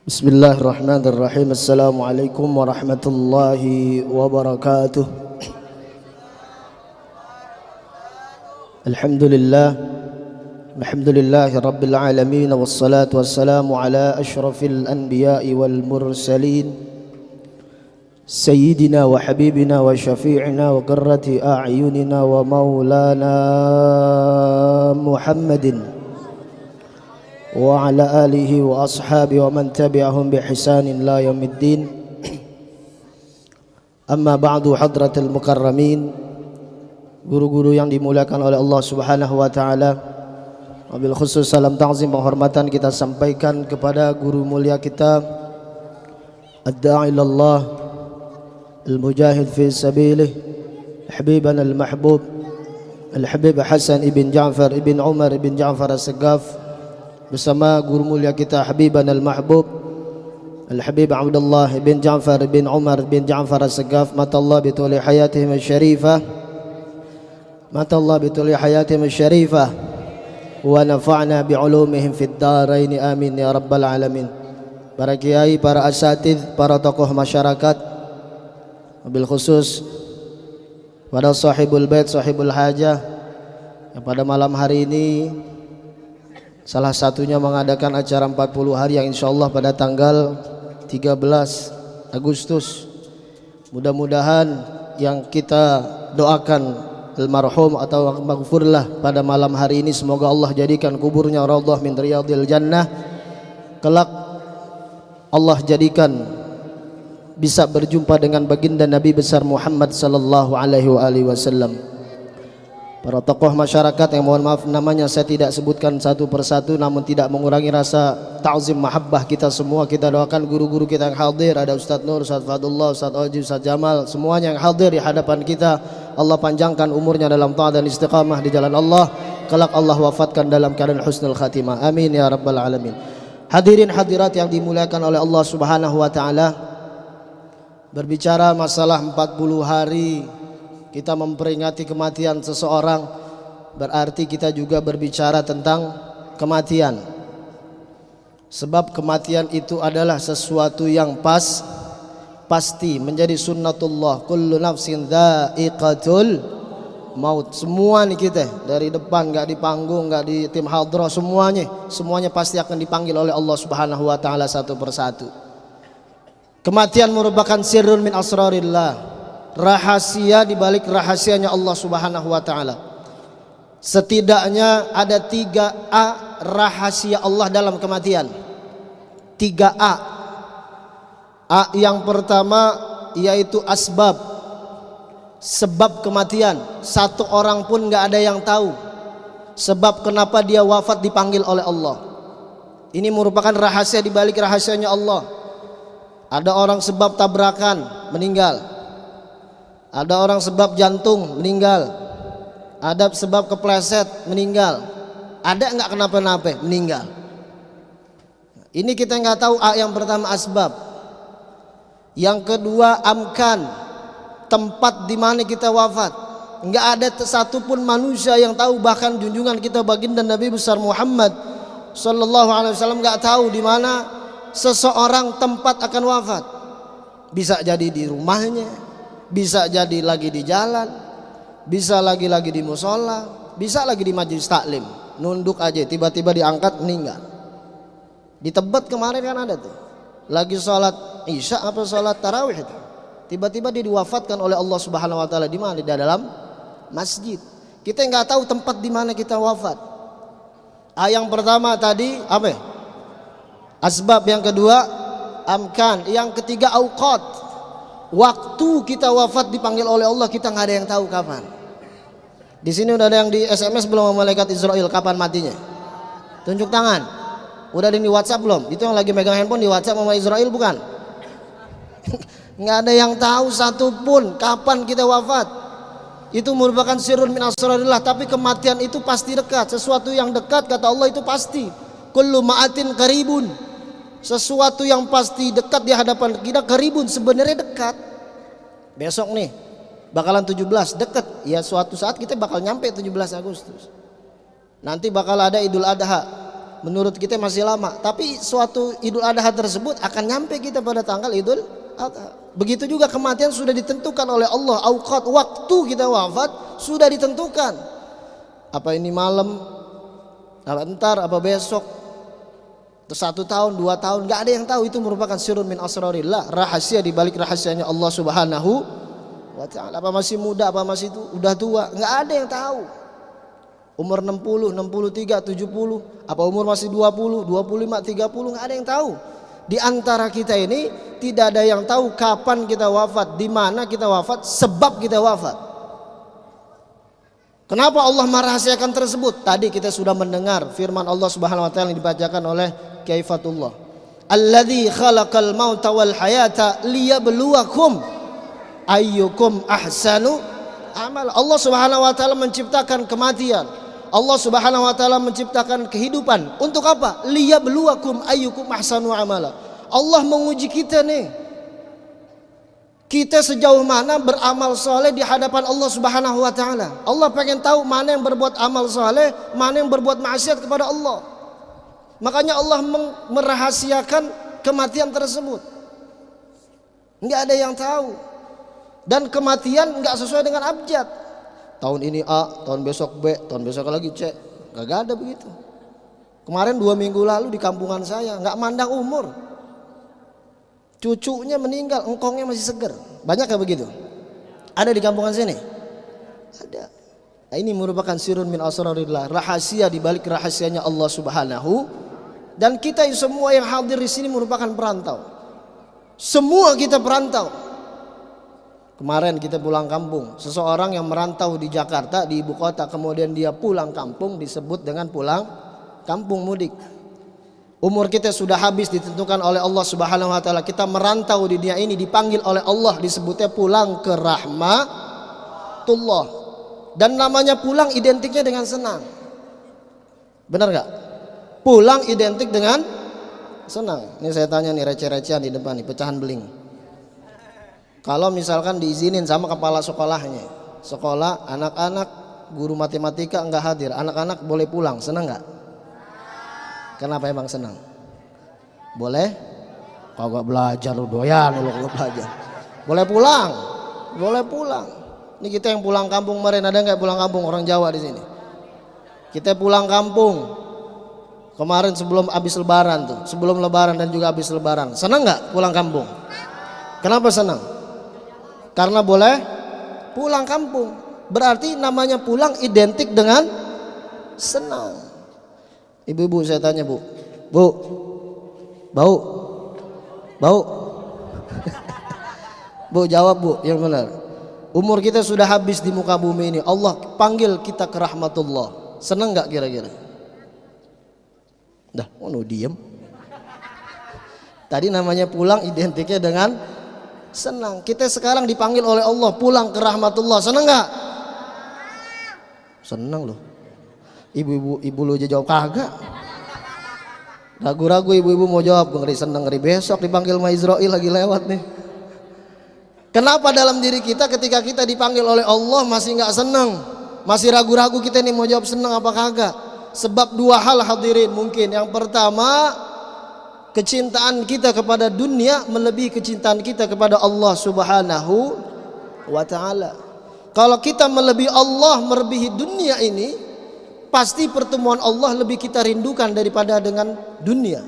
Bismillahirrahmanirrahim. Assalamualaikum warahmatullahi wabarakatuh. Alhamdulillahi rabbil alamin, wassalatu wassalamu ala ashrafil anbiya'i wal mursalin, sayyidina wa habibina wa syafi'ina wa qurrati a'yunina wa maulana Muhammadin wa ala alihi wa ashabi wa man tabi'ahum bi ihsanin la yaumiddin. Amma ba'du, hadratul mukarramin, guru-guru yang dimuliakan oleh Allah Subhanahu wa taala. Wabil khusus salam ta'zim penghormatan kita sampaikan kepada guru mulia kita, ad-da'i ilallah, al-mujahid fi sabilih, habibana al-mahbub, al-habib Hasan ibn Ja'far ibn Umar ibn Ja'far as-Saqqaf, bersama guru mulia kita Habiban al-Mahbub Al-Habib Abdullah bin Ja'far bin Umar bin Ja'far as-Saqqaf, matallah bituli hayatihim al-syarifah, matallah bituli hayatihim al-syarifah, wa nafa'na bi'ulumihim fid darain, amin ya rabbal alamin. Para kiai, para asatidz, para tokoh masyarakat, wabil khusus pada sahibul bait, sahibul hajah yang pada malam hari ini salah satunya mengadakan acara 40 hari yang insyaallah pada tanggal 13 Agustus. Mudah-mudahan yang kita doakan almarhum atau maghfurlah pada malam hari ini, semoga Allah jadikan kuburnya raudhah min riyadil jannah. Kelak Allah jadikan bisa berjumpa dengan baginda Nabi besar Muhammad sallallahu alaihi wasallam. Para tokoh masyarakat yang mohon maaf namanya saya tidak sebutkan satu persatu, namun tidak mengurangi rasa ta'zim mahabbah kita semua. Kita doakan guru-guru kita yang hadir, ada Ustadz Nur, Ustadz Fadullah, Ustadz Oji, Ustadz Jamal, semuanya yang hadir di hadapan kita. Allah panjangkan umurnya dalam taat dan istiqamah di jalan Allah. Kelak Allah wafatkan dalam keadaan husnul khatimah, amin ya rabbal alamin. Hadirin hadirat yang dimuliakan oleh Allah Subhanahu wa taala, berbicara masalah 40 hari kita memperingati kematian seseorang, berarti kita juga berbicara tentang kematian. Sebab kematian itu adalah sesuatu yang pasti, menjadi sunnatullah. Kullu nafsin dha'iqatul maut. Semua nih kita, dari depan nggak di panggung, nggak di tim hadrah, semuanya pasti akan dipanggil oleh Allah Subhanahu wa taala satu persatu. Kematian merupakan sirrun min asrarillah, rahasia di balik rahasianya Allah Subhanahu wa taala. Setidaknya ada 3A rahasia Allah dalam kematian. 3A. A yang pertama yaitu asbab, sebab kematian. Satu orang pun nggak ada yang tahu sebab kenapa dia wafat dipanggil oleh Allah. Ini merupakan rahasia di balik rahasianya Allah. Ada orang sebab tabrakan meninggal, ada orang sebab jantung meninggal, ada sebab kepleset meninggal, ada enggak kenapa-napa meninggal. Ini kita enggak tahu. A yang pertama asbab. Yang kedua amkan, tempat di mana kita wafat. Enggak ada satupun manusia yang tahu, bahkan junjungan kita baginda Nabi besar Muhammad sallallahu alaihi wasallam enggak tahu di mana seseorang tempat akan wafat. Bisa jadi di rumahnya, bisa jadi lagi di jalan, bisa lagi di musola, bisa lagi di majelis taklim, nunduk aja tiba-tiba diangkat meninggal. Di Tebet kemarin kan ada tuh, lagi sholat isya apa sholat tarawih itu, tiba-tiba dia diwafatkan oleh Allah Subhanahu wa taala. Di mana? Di dalam masjid. Kita nggak tahu tempat di mana kita wafat. Yang pertama tadi apa? Asbab. Yang kedua amkan. Yang ketiga auqat, waktu kita wafat dipanggil oleh Allah, kita nggak ada yang tahu kapan. Di sini udah ada yang di SMS belum sama malaikat Israel kapan matinya? Tunjuk tangan. Udah ada yang di WhatsApp belum? Itu yang lagi megang handphone di WhatsApp sama Israel bukan? Nggak ada yang tahu satupun kapan kita wafat. Itu merupakan sirrun min asrarillah. Tapi kematian itu pasti dekat. Sesuatu yang dekat kata Allah itu pasti. Kullu ma'atin qaribun. Sesuatu yang pasti dekat di hadapan kita, karibun, sebenarnya dekat. Besok nih bakalan 17, dekat. Ya suatu saat kita bakal nyampe 17 Agustus. Nanti bakal ada Idul Adha. menurut kita masih lama, tapi suatu Idul Adha tersebut akan nyampe kita pada tanggal Idul Adha. Begitu juga kematian sudah ditentukan oleh Allah. Auqat, waktu kita wafat sudah ditentukan. Apa ini malam, apa entar, apa besok, 1 tahun, 2 tahun, nggak ada yang tahu. Itu merupakan sirrun min asrarillah, rahasia di balik rahasianya Allah Subhanahu wa ta'ala. Apa masih muda, apa masih udah tua, nggak ada yang tahu. Umur 60, 63, 70, apa umur masih 20, 25, 30, nggak ada yang tahu. Di antara kita ini tidak ada yang tahu kapan kita wafat, di mana kita wafat, sebab kita wafat. Kenapa Allah merahasiakan tersebut? Tadi kita sudah mendengar firman Allah Subhanahu wa taala yang dibacakan oleh Kiai Fatullah. Alladzi khalaqal mauta wal hayata liyabluwakum ayyukum ahsanu amal. Allah Subhanahu wa taala menciptakan kematian. Allah Subhanahu wa taala menciptakan kehidupan untuk apa? Liyabluwakum ayyukum ahsanu amala. Allah menguji kita nih. Kita sejauh mana beramal soleh di hadapan Allah Subhanahu wa taala. Allah pengen tahu mana yang berbuat amal soleh, mana yang berbuat maksiat kepada Allah. Makanya Allah merahasiakan kematian tersebut. Enggak ada yang tahu. Dan kematian enggak sesuai dengan abjad. Tahun ini A, tahun besok B, tahun besok lagi C. Gak ada begitu. Kemarin 2 minggu lalu di kampungan saya, gak mandang umur. Cucunya meninggal, engkongnya masih seger. Banyak gak begitu? Ada di kampungan sini? Ada. Nah, ini merupakan sirrun min asrarillah, rahasia di balik rahasianya Allah Subhanahu. Dan kita semua yang hadir di sini merupakan perantau. Semua kita perantau. Kemarin kita pulang kampung, seseorang yang merantau di Jakarta, di ibu kota, kemudian dia pulang kampung, disebut dengan pulang kampung mudik. Umur kita sudah habis ditentukan oleh Allah Subhanahu wa taala. Kita merantau di dunia ini, dipanggil oleh Allah, disebutnya pulang ke rahmatullah. Dan namanya pulang identiknya dengan senang. Benar gak? Pulang identik dengan senang. Ini saya tanya nih, receh-recehan di depan nih, pecahan beling. Kalau misalkan diizinin sama kepala sekolahnya, sekolah anak-anak guru matematika enggak hadir, anak-anak boleh pulang, senang enggak? Kenapa emang senang? Boleh? Kagak belajar lu, doyan lu kalau belajar. Boleh pulang, boleh pulang. Ini kita yang pulang kampung kemarin, ada enggak pulang kampung orang Jawa di sini? Kita pulang kampung kemarin sebelum habis lebaran tuh, sebelum lebaran dan juga habis lebaran. Senang enggak pulang kampung? Kenapa senang? Karena boleh pulang kampung. Berarti namanya pulang identik dengan senang. Ibu-ibu saya tanya bu, bau? Bu jawab bu, yang benar. Umur kita sudah habis di muka bumi ini. Allah panggil kita ke rahmatullah. Senang gak kira-kira? Dah, mau diem. Tadi namanya pulang identiknya dengan senang. Kita sekarang dipanggil oleh Allah pulang ke rahmatullah. Senang gak? Senang loh. Ibu lu aja jawab kagak. Ragu-ragu ibu-ibu mau jawab. Ngeri senang, ngeri besok dipanggil sama Israel lagi lewat nih. Kenapa dalam diri kita ketika kita dipanggil oleh Allah masih gak senang, masih ragu-ragu kita nih mau jawab senang apa kagak? Sebab 2 hal hadirin mungkin. Yang pertama, kecintaan kita kepada dunia melebihi kecintaan kita kepada Allah Subhanahu wa ta'ala. Kalau kita melebihi Allah, melebihi dunia ini, pasti pertemuan Allah lebih kita rindukan daripada dengan dunia.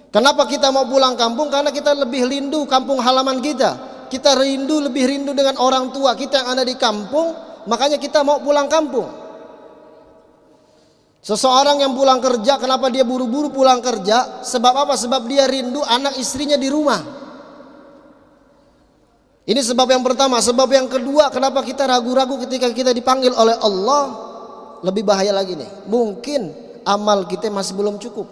Kenapa kita mau pulang kampung? Karena kita lebih rindu kampung halaman kita. Kita lebih rindu dengan orang tua kita yang ada di kampung. Makanya kita mau pulang kampung. Seseorang yang pulang kerja, kenapa dia buru-buru pulang kerja? Sebab apa? Sebab dia rindu anak istrinya di rumah. Ini sebab yang pertama. Sebab yang kedua, kenapa kita ragu-ragu ketika kita dipanggil oleh Allah? Lebih bahaya lagi nih, mungkin amal kita masih belum cukup.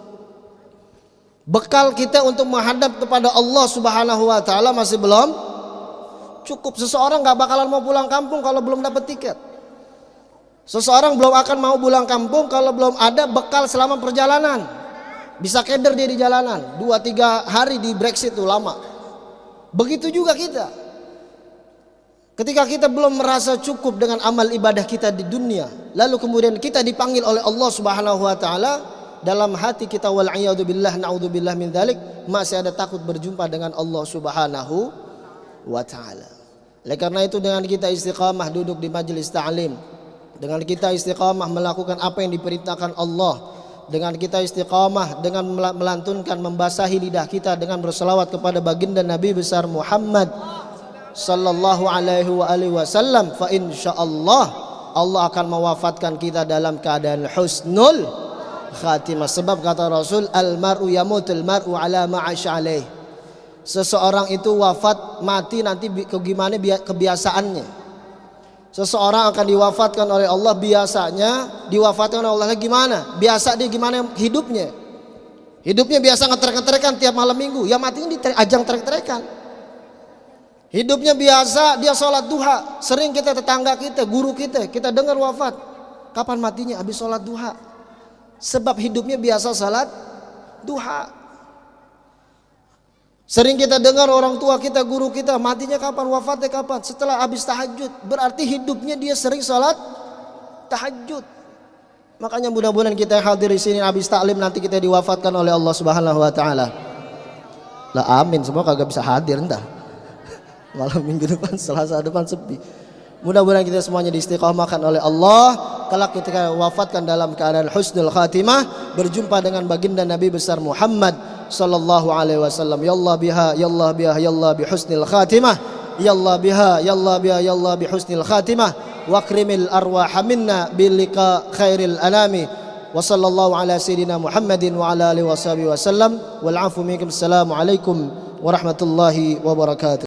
Bekal kita untuk menghadap kepada Allah Subhanahu wa ta'ala masih belum cukup. Seseorang gak bakalan mau pulang kampung kalau belum dapat tiket. Seseorang belum akan mau pulang kampung kalau belum ada bekal selama perjalanan. Bisa keder dia di jalanan 2-3 hari di Brexit tuh lama. Begitu juga kita. Ketika kita belum merasa cukup dengan amal ibadah kita di dunia, lalu kemudian kita dipanggil oleh Allah Subhanahu wa ta'ala, dalam hati kita, wal a'udzubillah, na'udzubillah min dzalik, masih ada takut berjumpa dengan Allah Subhanahu wa taala. Oleh karena itu, dengan kita istiqamah duduk di majelis ta'lim, dengan kita istiqamah melakukan apa yang diperintahkan Allah, dengan kita istiqamah dengan melantunkan, membasahi lidah kita dengan berselawat kepada baginda Nabi besar Muhammad sallallahu alaihi wasallam, fa insyaallah Allah akan mewafatkan kita dalam keadaan husnul khatimah. Sebab kata Rasul, al-mar'u yamutul mar'u ala ma'asya alaih. Seseorang itu wafat, mati nanti gimana kebiasaannya. Seseorang akan diwafatkan oleh Allah, biasanya diwafatkan oleh Allah gimana? Biasa dia gimana hidupnya? Hidupnya biasa ngetrek-ngetrekan tiap malam minggu, ya matinya di ajang trek-trekan. Hidupnya biasa dia sholat duha. Sering kita, tetangga kita, guru kita dengar wafat. Kapan matinya? Habis sholat duha. Sebab hidupnya biasa sholat duha. Sering kita dengar orang tua kita, guru kita, matinya kapan, wafatnya kapan? Setelah habis tahajud. Berarti hidupnya dia sering sholat tahajud. Makanya mudah-mudahan kita yang hadir di sini habis taklim nanti kita diwafatkan oleh Allah Subhanahu wa taala. Lah amin, semua kagak bisa hadir entah. Malam minggu depan, Selasa depan sepi. Mudah-mudahan kita semuanya diistiqamahkan oleh Allah. Kelak ketika wafatkan dalam keadaan husnul khatimah, berjumpa dengan baginda Nabi besar Muhammad sallallahu alaihi wasallam. Ya Allah biha, ya Allah biha, ya Allah bi husnil khatimah. Ya Allah biha, ya Allah biha, ya Allah bi husnil khatimah. Wa akrimil arwah minna bil liqa khairil anami. Wa sallallahu ala sayyidina Muhammadin wa ala alihi washabihi wasallam. Wal afu minkum. Assalamu alaikum warahmatullahi wabarakatuh.